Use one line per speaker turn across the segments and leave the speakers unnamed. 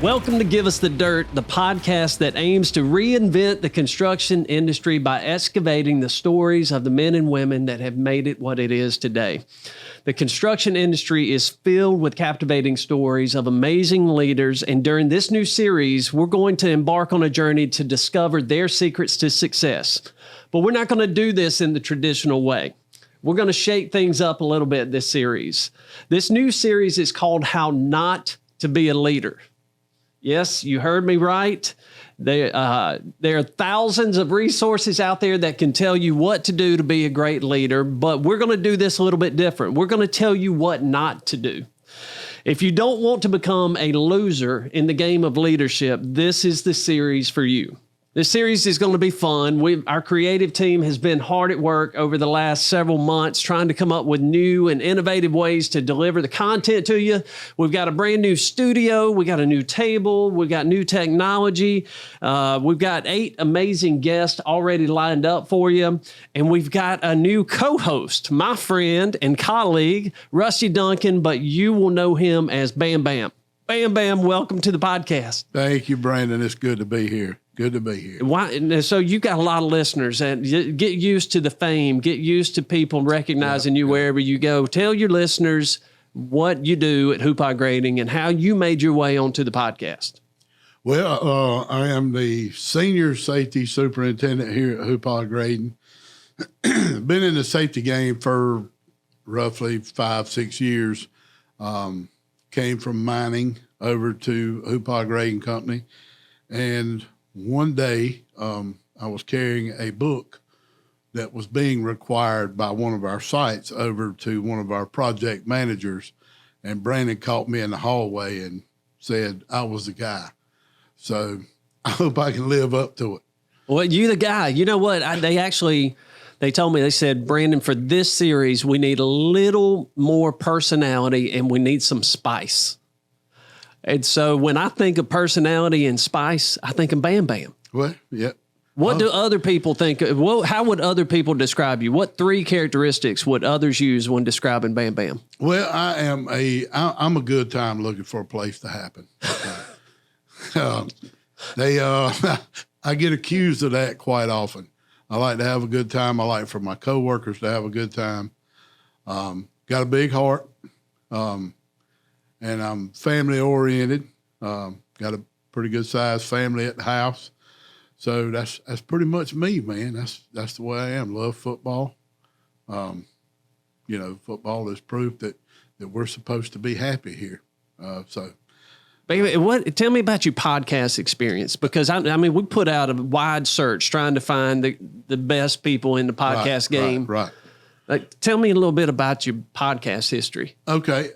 Welcome to Give Us the Dirt, the podcast that aims to reinvent the construction industry by excavating the stories of the men and women that have made it what it is today. The construction industry is filled with captivating stories of amazing leaders, and during this new series, we're going to embark on a journey to discover their secrets to success. But we're not going to do this in the traditional way. We're going to shake things up a little bit this series. This new series is called How Not to Be a Leader. Yes, you heard me right. There are thousands of resources out there that can tell you what to do to be a great leader, but we're going to do this a little bit different. We're going to tell you what not to do. If you don't want to become a loser in the game of leadership, this is the series for you. This series is going to be fun. Our creative team has been hard at work over the last several months trying to come up with new and innovative ways to deliver the content to you. We've got a brand new studio. We got a new table. We got new technology. We've got 8 amazing guests already lined up for you. And we've got a new co-host, my friend and colleague, Rusty Duncan, but you will know him as Bam Bam. Bam Bam, welcome to the podcast.
Thank you, Brandon. It's good to be here. Good to be here.
Why, so you got a lot of listeners, and get used to the fame, get used to people recognizing you wherever you go. Tell your listeners what you do at Hoopaw Grading and how you made your way onto the podcast.
Well, I am the senior safety superintendent here at Hoopaw Grading. Been in the safety game for roughly 5-6 years. Came from mining over to Hoopaw Grading Company, and one day, I was carrying a book that was being required by one of our sites over to one of our project managers, and Brandon caught me in the hallway and said I was the guy. So I hope I can live up to it.
Well, you the guy. You know what? They told me, they said, Brandon, for this series, we need a little more personality and we need some spice. And so when I think of personality and spice, I think of Bam Bam.
Well, yeah.
What do other people think? How would other people describe you? What 3 characteristics would others use when describing Bam Bam?
Well, I'm a good time looking for a place to happen. I get accused of that quite often. I like to have a good time. I like for my coworkers to have a good time. Got a big heart. And I'm family oriented. Got a pretty good sized family at the house. So that's pretty much me, man. That's the way I am. Love football. Football is proof that we're supposed to be happy here.
Baby, tell me about your podcast experience, because I mean, we put out a wide search trying to find the best people in the podcast game.
Right.
Like, tell me a little bit about your podcast history.
Okay.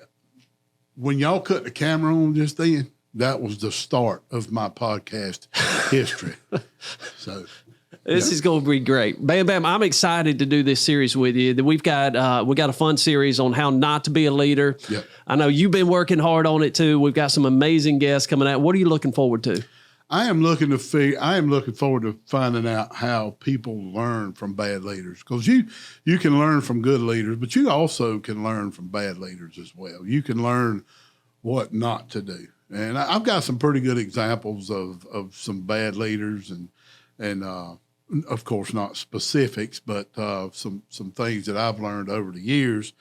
When y'all cut the camera on just then, that was the start of my podcast history. So
this is going to be great. Bam Bam, I'm excited to do this series with you. We've got a fun series on how not to be a leader.
Yep.
I know you've been working hard on it too. We've got some amazing guests coming out. What are you looking forward to?
I am looking forward to finding out how people learn from bad leaders, because you can learn from good leaders, but you also can learn from bad leaders as well. You can learn what not to do. And I've got some pretty good examples of some bad leaders and of course not specifics, but some things that I've learned over the years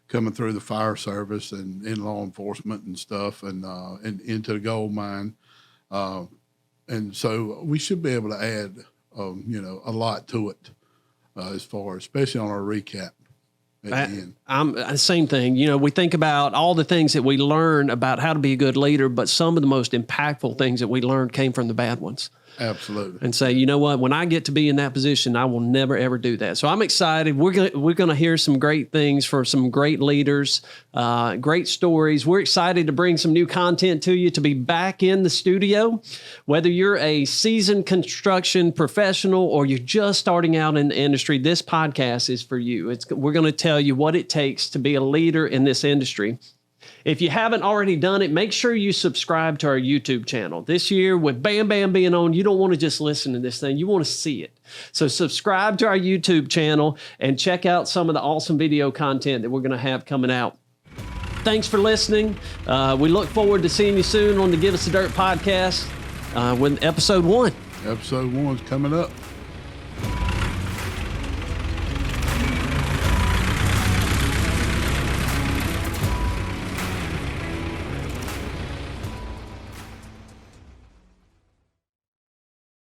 coming through the fire service and in law enforcement and stuff and into the gold mine. And so we should be able to add, a lot to it especially on our recap at the end.
Same thing. We think about all the things that we learn about how to be a good leader, but some of the most impactful things that we learned came from the bad ones.
Absolutely.
And say, you know what, when I get to be in that position, I will never, ever do that. So I'm excited. We're going to hear some great things from some great leaders, great stories. We're excited to bring some new content to you, to be back in the studio. Whether you're a seasoned construction professional or you're just starting out in the industry, this podcast is for you. We're going to tell you what it takes to be a leader in this industry. If you haven't already done it, make sure you subscribe to our YouTube channel. This year, with Bam Bam being on, you don't want to just listen to this thing. You want to see it. So subscribe to our YouTube channel and check out some of the awesome video content that we're going to have coming out. thanks for listening. We look forward to seeing you soon on the Give Us the Dirt podcast with episode 1.
Episode 1's coming up.